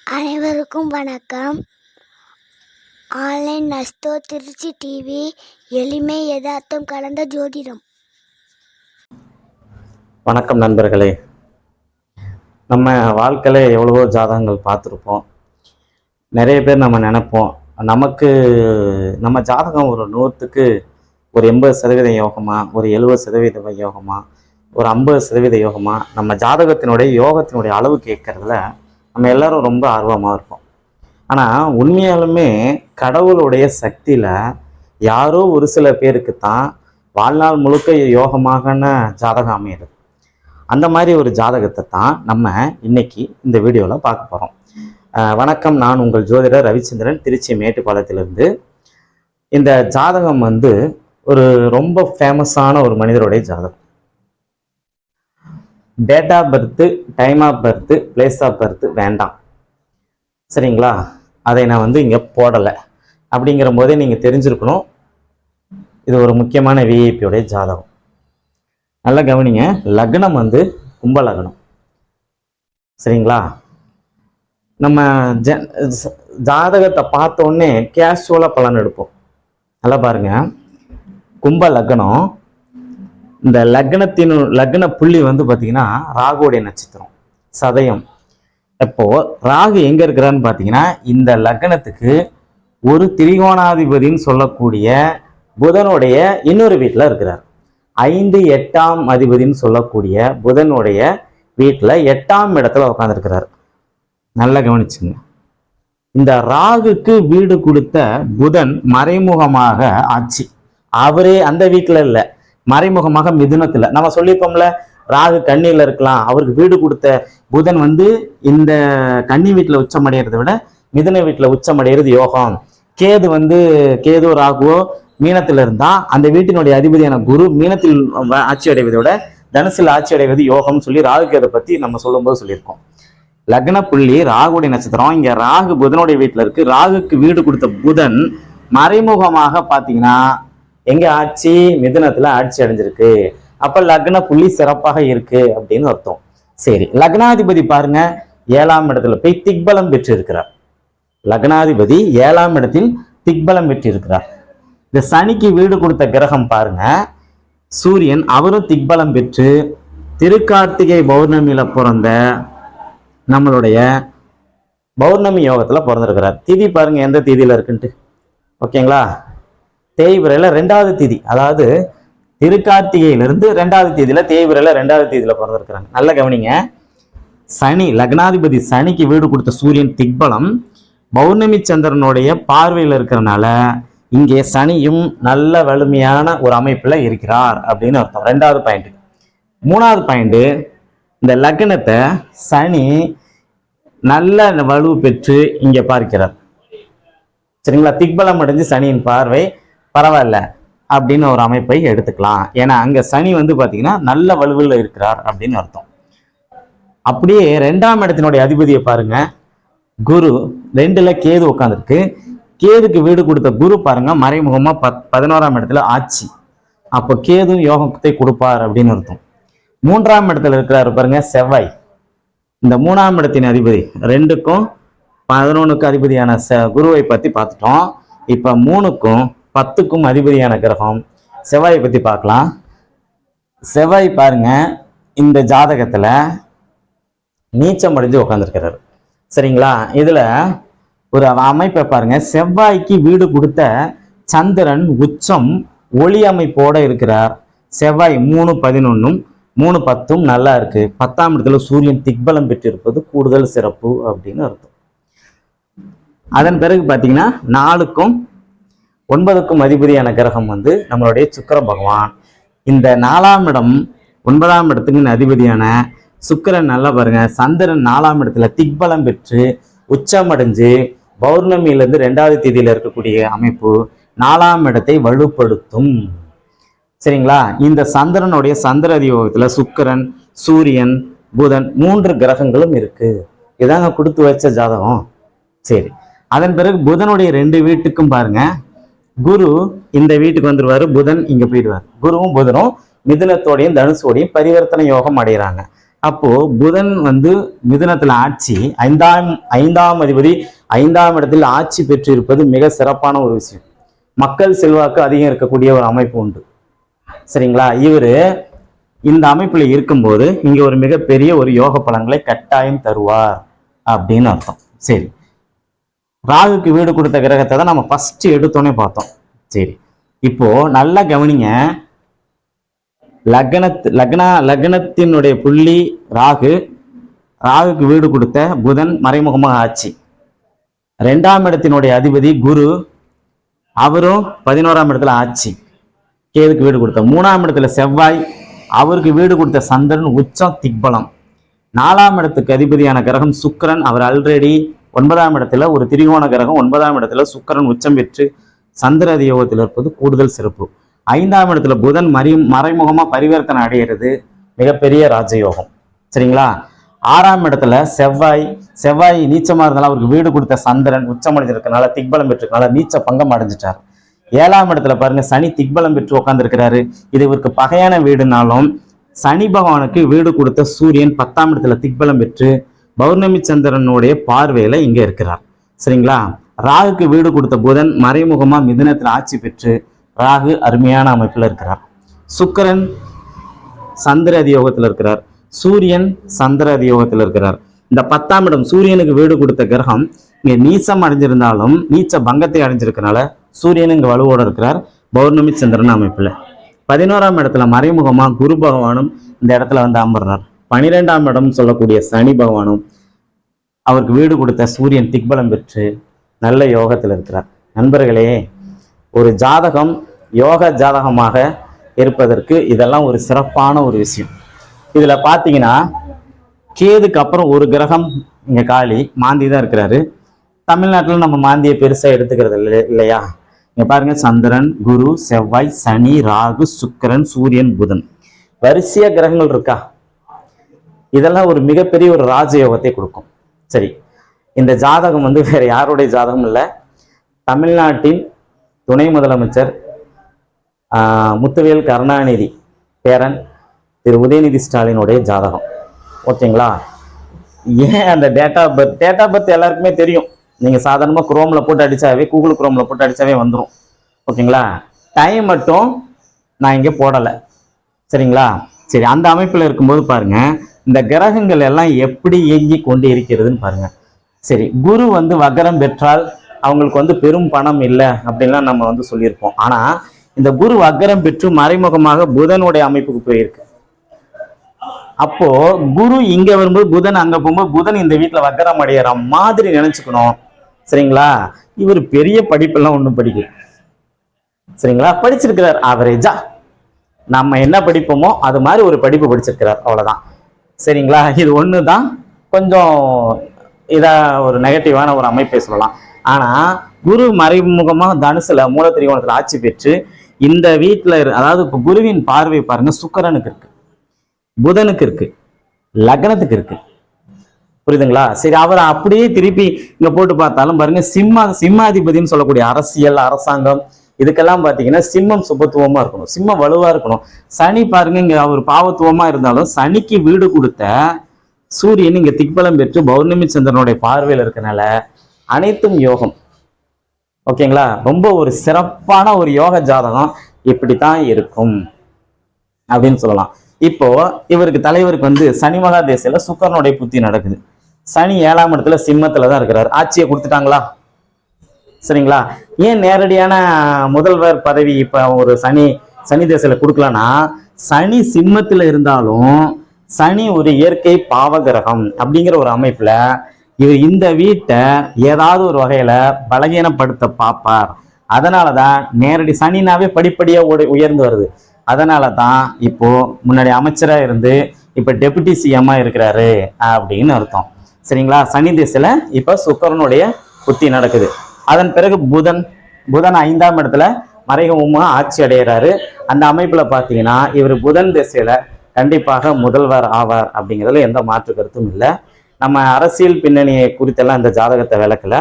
அனைவருக்கும் வணக்கம். Online நஸ்தோ Trichy TV, எளிமை யதார்த்தம் கலந்த ஜோதிடம். வணக்கம் நண்பர்களே. நம்ம வாழ்க்கையில எவ்வளவோ ஜாதகங்கள் பார்த்துருப்போம். நிறைய பேர் நம்ம நினைப்போம், நமக்கு நம்ம ஜாதகம் ஒரு 100க்கு ஒரு 80% யோகமா, ஒரு 70% யோகமா, ஒரு 50% யோகமா, நம்ம ஜாதகத்தினுடைய யோகத்தினுடைய அளவு கேட்கறதுல நம்ம எல்லாரும் ரொம்ப ஆர்வமாக இருப்போம். ஆனால் உண்மையாலுமே கடவுளுடைய சக்தியில் யாரோ ஒரு சில பேருக்கு தான் வாழ்நாள் முழுக்க யோகமான ஜாதகம் அமையுது. அந்த மாதிரி ஒரு ஜாதகத்தை தான் நம்ம இன்னைக்கு இந்த வீடியோவில் பார்க்க போகிறோம். வணக்கம், நான் உங்கள் ஜோதிடர் ரவிச்சந்திரன், திருச்சி மேட்டுப்பாளையத்திலிருந்து. இந்த ஜாதகம் ஒரு ரொம்ப ஃபேமஸான ஒரு மனிதருடைய ஜாதகம். Date of birth, time of birth, place of birth வேண்டாம், சரிங்களா? அதை நான் இங்கே போடலை. அப்படிங்கிற போதே நீங்கள் தெரிஞ்சிருக்கணும், இது ஒரு முக்கியமான விஐபியோடைய ஜாதகம். நல்லா கவனிங்க. லக்னம் கும்ப லக்னம், சரிங்களா? நம்ம ஜாதகத்தை பார்த்த உடனே கேஷுவலாக பலன் எடுப்போம். நல்லா பாருங்க, கும்ப லக்னம். இந்த லக்ன புள்ளி பார்த்தீங்கன்னா ராகுடைய நட்சத்திரம் சதயம். இப்போ ராகு எங்க இருக்கிறான்னு பார்த்தீங்கன்னா, இந்த லக்னத்துக்கு ஒரு திரிகோணாதிபதினு சொல்லக்கூடிய புதனுடைய இன்னொரு வீட்டில் இருக்கிறார். 5, 8ஆம் அதிபதினு சொல்லக்கூடிய புதனுடைய வீட்டில் 8ஆம் இடத்துல உட்காந்துருக்கிறார். நல்லா கவனிச்சுங்க. இந்த ராகுக்கு வீடு கொடுத்த புதன் மறைமுகமாக ஆட்சி. அவரே அந்த வீட்டில் இல்லை, மறைமுகமாக மிதுனத்துல. நம்ம சொல்லியிருப்போம்ல, ராகு கன்னியில இருக்கலாம், அவருக்கு வீடு கொடுத்த புதன் இந்த கன்னி வீட்டுல உச்சம் அடைகிறத விட மிதுன வீட்டுல உச்சம் அடைகிறது யோகம். கேது ராகுவோ மீனத்துல இருந்தா அந்த வீட்டினுடைய அதிபதியான குரு மீனத்தில் ஆட்சி அடைவதை விட தனுசில் ஆட்சி அடைவது யோகம்னு சொல்லி ராகு கேதை பத்தி நம்ம சொல்லும்போது சொல்லியிருக்கோம். லக்ன புள்ளி ராகுடைய நட்சத்திரம். இங்க ராகு புதனுடைய வீட்டுல இருக்கு. ராகுக்கு வீடு கொடுத்த புதன் மறைமுகமாக பாத்தீங்கன்னா எங்க ஆட்சி? மிதுனத்துல ஆட்சி அடைஞ்சிருக்கு. அப்ப லக்ன புள்ளி சிறப்பாக இருக்கு அப்படின்னு அர்த்தம். சரி, லக்னாதிபதி பாருங்க 7ஆம் இடத்துல போய் திக்பலம் பெற்று இருக்கிறார். லக்னாதிபதி 7ஆம் இடத்தில் திக்பலம் பெற்று இருக்கிறார். இந்த சனிக்கு வீடு கொடுத்த கிரகம் பாருங்க சூரியன், அவரும் திக்பலம் பெற்று திருக்கார்த்திகை பௌர்ணமியில பிறந்த நம்மளுடைய பௌர்ணமி யோகத்துல பிறந்திருக்கிறார். திதி பாருங்க எந்த திதியில இருக்குன்ட்டு, ஓகேங்களா? தேய்பிரையில 2வது திதி, அதாவது திருக்கார்த்திகையிலிருந்து 2வது தேதியில, தேய்பிரையில 2வது தேதியில பிறந்திருக்கிறாங்க. நல்ல கவனிங்க. சனி, லக்னாதிபதி சனிக்கு வீடு கொடுத்த சூரியன் திக்பலம் பௌர்ணமி சந்திரனுடைய பார்வையில் இருக்கிறனால இங்கே சனியும் நல்ல வலிமையான ஒரு அமைப்புல இருக்கிறார் அப்படின்னு அர்த்தம். 2வது பாயிண்ட். 3வது பாயிண்ட், இந்த லக்னத்தை சனி நல்ல வலு பெற்று இங்க பார்க்கிறார், சரிங்களா? திக்பலம் அடைஞ்சு சனியின் பார்வை பரவாயில்ல அப்படின்னு ஒரு அமைப்பை எடுத்துக்கலாம். ஏன்னா அங்க சனி பாத்தீங்கன்னா நல்ல வலுவில் இருக்கிறார் அப்படின்னு அர்த்தம். அப்படியே 2ஆம் இடத்தினுடைய அதிபதியை பாருங்க, குரு 2ல கேது உட்காந்துருக்கு. கேதுக்கு வீடு கொடுத்த குரு பாருங்க மறைமுகமா 11ஆம் இடத்துல ஆட்சி. அப்போ கேது யோகத்தை கொடுப்பார் அப்படின்னு அர்த்தம். 3ஆம் இடத்துல இருக்கிறாரு பாருங்க செவ்வாய். இந்த 3ஆம் இடத்தின் அதிபதி 2க்கும் 11க்கும் அதிபதியான குருவை பத்தி பார்த்துட்டோம். இப்ப 3க்கும் 10க்கும் அதிபதியான கிரகம் செவ்வாயை பத்தி பார்க்கலாம். செவ்வாய் பாருங்க இந்த ஜாதகத்துல நீச்சம் அடைஞ்சு உட்காந்துருக்கிறாரு, சரிங்களா? இதுல ஒரு அமைப்பை பாருங்க. செவ்வாய்க்கு வீடு கொடுத்த சந்திரன் உச்சம் ஒளி அமைப்போட இருக்கிறார். செவ்வாய் 3-11, 3-10 நல்லா இருக்கு. 10ஆம் இடத்துல சூரியன் திக்பலம் பெற்றிருப்பது கூடுதல் சிறப்பு அப்படின்னு அர்த்தம். அதன் பிறகு பாத்தீங்கன்னா 4க்கும் 9க்கும் அதிபதியான கிரகம் நம்மளுடைய சுக்கிர பகவான். இந்த 4ஆம் இடம் 9ஆம் இடத்துக்கு அதிபதியான சுக்கிரன் நல்லா பாருங்க, சந்திரன் 4ஆம் இடத்துல திக்பலம் பெற்று உச்சமடைஞ்சு பௌர்ணமியிலிருந்து 2வது தேதியில இருக்கக்கூடிய அமைப்பு 4ஆம் இடத்தை வலுப்படுத்தும், சரிங்களா? இந்த சந்திரனுடைய சந்திர யோகத்துல சுக்கிரன், சூரியன், புதன் 3 கிரகங்களும் இருக்கு. இதாங்க கொடுத்து வச்ச ஜாதகம். சரி, அதன் பிறகு புதனுடைய 2 வீட்டுக்கும் பாருங்க, குரு இந்த வீட்டுக்கு வந்துருவாரு, புதன் இங்க போயிடுவார். குருவும் புதனும் மிதுனத்தோடையும் தனுசோடையும் பரிவர்த்தனை யோகம் அடைகிறாங்க. அப்போ புதன் வந்து மிதுனத்துல ஆட்சி, ஐந்தாம் அதிபதி 5ஆம் இடத்தில் ஆட்சி பெற்று இருப்பது மிக சிறப்பான ஒரு விஷயம். மக்கள் செல்வாக்கு அதிகம் இருக்கக்கூடிய ஒரு அமைப்பு உண்டு. சரிங்களா? இவரு இந்த அமைப்புல இருக்கும்போது இங்க ஒரு மிகப்பெரிய ஒரு யோக பலன்களை கட்டாயம் தருவார் அப்படின்னு அர்த்தம். சரி, ராகுக்கு வீடு கொடுத்த கிரகத்தை தான் நம்ம ஃபர்ஸ்ட் எடுத்தோன்னே பார்த்தோம். சரி, இப்போ நல்லா கவனிங்க. லக்னத்தினுடைய புள்ளி ராகு, ராகுக்கு வீடு கொடுத்த புதன் மறைமுகமாக ஆட்சி. 2ஆம் இடத்தினுடைய அதிபதி குரு, அவரும் 11ஆம் இடத்துல ஆட்சி, கேதுக்கு வீடு கொடுத்த. 3ஆம் இடத்துல செவ்வாய், அவருக்கு வீடு கொடுத்த சந்திரன் உச்சம் திக்பலம். 4ஆம் இடத்துக்கு அதிபதியான கிரகம் சுக்கிரன், அவர் ஆல்ரெடி 9ஆம் இடத்துல ஒரு திரிகோண கிரகம், 9ஆம் இடத்துல சுக்கிரன் உச்சம் பெற்று சந்திர அதியோகத்தில் இருப்பது கூடுதல் சிறப்பு. 5ஆம் இடத்துல புதன் மறைமுகமா பரிவர்த்தனை அடைகிறது, மிகப்பெரிய ராஜயோகம். சரிங்களா? 6ஆம் இடத்துல செவ்வாய் நீச்சமா இருந்தாலும் அவருக்கு வீடு கொடுத்த சந்திரன் உச்சம் அடைஞ்சிருக்கனால, திக்பலம் பெற்றிருக்கனால நீச்ச பங்கம் அடைஞ்சிட்டார். 7ஆம் இடத்துல பாருங்க, சனி திக்பலம் பெற்று உட்கார்ந்து இருக்கிறாரு. இது இவருக்கு பகையான வீடுனாலும் சனி பகவானுக்கு வீடு கொடுத்த சூரியன் 10ஆம் இடத்துல திக்பலம் பெற்று பௌர்ணமி சந்திரனுடைய பார்வையில இங்க இருக்கிறார். சரிங்களா? ராகுக்கு வீடு கொடுத்த புதன் மறைமுகமா மிதுனத்துல ஆட்சி பெற்று ராகு அருமையான அமைப்புல இருக்கிறார். சுக்கிரன் சந்திர அதியோகத்தில் இருக்கிறார், சூரியன் சந்திர அதியோகத்தில் இருக்கிறார். இந்த 10ஆம் இடம் சூரியனுக்கு வீடு கொடுத்த கிரகம் இங்க நீச்சம் அடைஞ்சிருந்தாலும் நீச்ச பங்கத்தை அடைஞ்சிருக்கனால சூரியன் இங்க வலுவோட இருக்கிறார், பௌர்ணமி சந்திரன் அமைப்புல. 11ஆம் இடத்துல மறைமுகமா குரு பகவானும் இந்த இடத்துல வந்து அமர்றார். 12ஆம் இடம் சொல்லக்கூடிய சனி பகவானும் அவருக்கு வீடு கொடுத்த சூரியன் திக்பலம் பெற்று நல்ல யோகத்தில் இருக்கிறார். நண்பர்களே, ஒரு ஜாதகம் யோக ஜாதகமாக இருப்பதற்கு இதெல்லாம் ஒரு சிறப்பான ஒரு விஷயம். இதுல பாத்தீங்கன்னா கேதுக்கு அப்புறம் ஒரு கிரகம் இங்க காளி மாந்தி தான் இருக்கிறாரு. தமிழ்நாட்டில் நம்ம மாந்தியை பெருசா எடுத்துக்கிறது இல்லையா? இங்க பாருங்க, சந்திரன், குரு, செவ்வாய், சனி, ராகு, சுக்கிரன், சூரியன், புதன், வரிசையா கிரகங்கள் இருக்கா. இதெல்லாம் ஒரு மிகப்பெரிய ஒரு ராஜயோகத்தை கொடுக்கும். சரி, இந்த ஜாதகம் வந்து வேற யாருடைய ஜாதகம் இல்லை, தமிழ்நாட்டின் துணை முதலமைச்சர் முத்துவேல் கருணாநிதி பேரன் திரு உதயநிதி ஸ்டாலினுடைய ஜாதகம். ஓகேங்களா? ஏன் அந்த டேட் ஆஃப் பர்த் எல்லாருக்குமே தெரியும். நீங்க சாதாரணமா குரோம்ல போட்டு அடிச்சாவே, கூகுள் குரோம்ல போட்டு அடிச்சாவே வந்துடும். ஓகேங்களா? டைம் மட்டும் நான் இங்கே போடலை. சரிங்களா? சரி, அந்த அமைப்புல இருக்கும்போது பாருங்க, இந்த கிரகங்கள் எல்லாம் எப்படி இயங்கி கொண்டு இருக்கிறதுன்னு பாருங்க. சரி, குரு வந்து வக்கரம் பெற்றால் அவங்களுக்கு வந்து பெரும் பணம் இல்லை அப்படின்லாம் நம்ம வந்து சொல்லியிருப்போம். ஆனா இந்த குரு வக்கரம் பெற்று மறைமுகமாக புதனுடைய அமைப்புக்கு போயிருக்கு. அப்போ குரு இங்க வரும்போது புதன் அங்க போகும்போது புதன் இந்த வீட்டுல வக்கரம் அடையிற மாதிரி நினைச்சுக்கணும். சரிங்களா? இவர் பெரிய படிப்பெல்லாம் ஒன்றும் படிக்கல. சரிங்களா? படிச்சிருக்கிறார் ஆவரேஜா, நம்ம என்ன படிப்போமோ அது மாதிரி ஒரு படிப்பு படிச்சிருக்கிறார், அவ்வளவுதான். சரிங்களா? இது ஒண்ணுதான் கொஞ்சம் இதா ஒரு நெகட்டிவான ஒரு அமைப்பை சொல்லலாம். ஆனா குரு மறைமுகமா தனுசுல மூல திரிகோணத்துல ஆட்சி பெற்று இந்த வீட்டுல அதாவது இப்ப குருவின் பார்வை பாருங்க, சுக்கிரனுக்கு இருக்கு, புதனுக்கு இருக்கு, லக்னத்துக்கு இருக்கு. புரியுதுங்களா? சரி, அவரை அப்படியே திருப்பி இங்க போட்டு பார்த்தாலும் பாருங்க, சிம்மாதிபதினு சொல்லக்கூடிய அரசியல் அரசாங்கம் இதுக்கெல்லாம் பாத்தீங்கன்னா சிம்மம் சுபத்துவமா இருக்கணும், சிம்மம் வலுவா இருக்கணும். சனி பாருங்க, இங்க அவர் பாவத்துவமா இருந்தாலும் சனிக்கு வீடு கொடுத்த சூரியன் இங்க திக்பலம் பெற்று பௌர்ணமி சந்திரனுடைய பார்வையில் இருக்கனால அனைத்தும் யோகம். ஓகேங்களா? ரொம்ப ஒரு சிறப்பான ஒரு யோக ஜாதகம் இப்படித்தான் இருக்கும் அப்படின்னு சொல்லலாம். இப்போ இவருக்கு தலைவருக்கு வந்து சனி மகா தேசியில சுக்கிரனுடைய புத்தி நடக்குது. சனி 7ஆம் இடத்துல சிம்மத்துல தான் இருக்கிறார். ஆட்சியை கொடுத்துட்டாங்களா? சரிங்களா? ஏன் நேரடியான முதல்வர் பதவி இப்ப ஒரு சனி தேசியில கொடுக்கலன்னா, சனி சிம்மத்துல இருந்தாலும் சனி ஒரு இயற்கை பாவகிரகம் அப்படிங்கிற ஒரு அமைப்புல இவர் இந்த வீட்டை ஏதாவது ஒரு வகையில பலகீனப்படுத்த பார்ப்பார். அதனாலதான் நேரடி சனினாவே படிப்படியா உயர்ந்து வருது. அதனாலதான் இப்போ முன்னாடி அமைச்சரா இருந்து இப்ப டெபுட்டி சிஎம்மா இருக்கிறாரு அப்படின்னு அர்த்தம். சரிங்களா? சனி திசையில இப்ப சுக்கிரனுடைய புத்தி நடக்குது. அதன் பிறகு புதன் 5ஆம் இடத்துல மறைமுகமா ஆட்சி அடைகிறாரு. அந்த அமைப்புல பாத்தீங்கன்னா இவர் புதன் திசையில கண்டிப்பாக முதல்வர் ஆவார் அப்படிங்கிறதுல எந்த மாற்று கருத்தும் இல்லை. நம்ம அரசியல் பின்னணியை குறித்தெல்லாம் இந்த ஜாதகத்தை விளக்கல.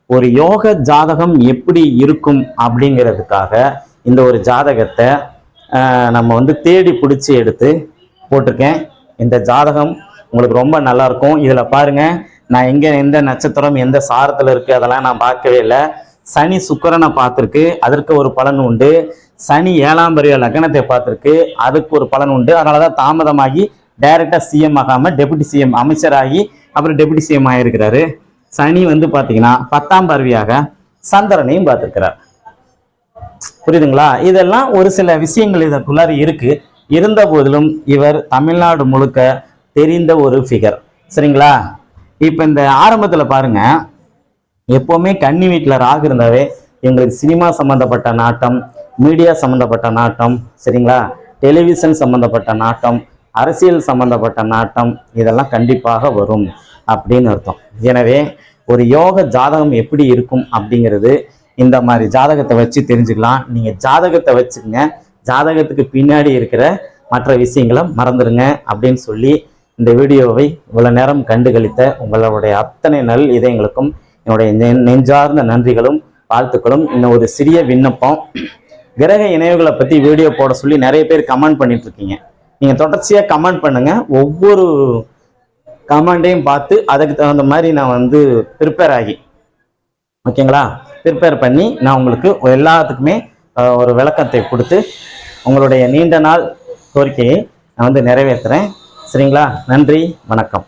ஒரு யோக ஜாதகம் எப்படி இருக்கும் அப்படிங்கிறதுக்காக இந்த ஒரு ஜாதகத்தை நம்ம வந்து தேடி பிடிச்சி எடுத்து போட்டிருக்கேன். இந்த ஜாதகம் உங்களுக்கு ரொம்ப நல்லா இருக்கும். இதுல பாருங்க, நான் எந்த நட்சத்திரம் எந்த சாரத்துல இருக்கு அதெல்லாம் நான் பார்க்கவே இல்லை. சனி சுக்கிரனை பார்த்துருக்கு, அதற்கு ஒரு பலன் உண்டு. சனி 7ஆம் பரிய லக்னத்தை பார்த்துருக்கு, அதுக்கு ஒரு பலன் உண்டு. அதனாலதான் தாமதமாகி டைரக்டா சிஎம் ஆகாம டெபுட்டி சிஎம் அமைச்சராகி அப்புறம் டெபுட்டி சிஎம் ஆயிருக்கிறாரு. சனி வந்து பாத்தீங்கன்னா 10ஆம் பார்வையாக சந்திரனையும் பார்த்திருக்கிறார். புரியுதுங்களா? இதெல்லாம் ஒரு சில விஷயங்கள் இதற்குள்ளார இருக்கு. இருந்த போதிலும் இவர் தமிழ்நாடு முழுக்க தெரிந்த ஒரு ஃபிகர். சரிங்களா? இப்ப இந்த ஆரம்பத்துல பாருங்க, எப்பவுமே கன்னி வீட்டுல ராகு இருந்தாவே எங்களுக்கு சினிமா சம்பந்தப்பட்ட நாட்டம், மீடியா சம்பந்தப்பட்ட நாட்டம், சரிங்களா, டெலிவிஷன் சம்பந்தப்பட்ட நாட்டம், அரசியல் சம்பந்தப்பட்ட நாட்டம், இதெல்லாம் கண்டிப்பாக வரும் அப்படின்னு அர்த்தம். எனவே ஒரு யோக ஜாதகம் எப்படி இருக்கும் அப்படிங்கிறது இந்த மாதிரி ஜாதகத்தை வச்சு தெரிஞ்சுக்கலாம். நீங்க ஜாதகத்தை வச்சுக்கங்க, ஜாதகத்துக்கு பின்னாடி இருக்கிற மற்ற விஷயங்களை மறந்துடுங்க அப்படின்னு சொல்லி இந்த வீடியோவை இவ்வளவு நேரம் கண்டுகளித்த உங்களுடைய அத்தனை நல் இதயங்களுக்கும் என்னுடைய நெஞ்சார்ந்த நன்றிகளும் வாழ்த்துக்களும். இன்னும் ஒரு சிறிய விண்ணப்பம், கிரக இணைவுகளை பத்தி வீடியோ போட சொல்லி நிறைய பேர் கமெண்ட் பண்ணிட்டு இருக்கீங்க. நீங்க தொடர்ச்சியா கமெண்ட் பண்ணுங்க. ஒவ்வொரு கமெண்டையும் பார்த்து அதுக்கு தகுந்த மாதிரி நான் வந்து ப்ரிப்பேர் ஆகி, ஓகேங்களா, ப்ரிப்பேர் பண்ணி நான் உங்களுக்கு எல்லாத்துக்குமே ஒரு விளக்கத்தை கொடுத்து உங்களுடைய நீண்ட நாள் கோரிக்கையை நான் வந்து நிறைவேற்றுறேன். சரிங்களா? நன்றி, வணக்கம்.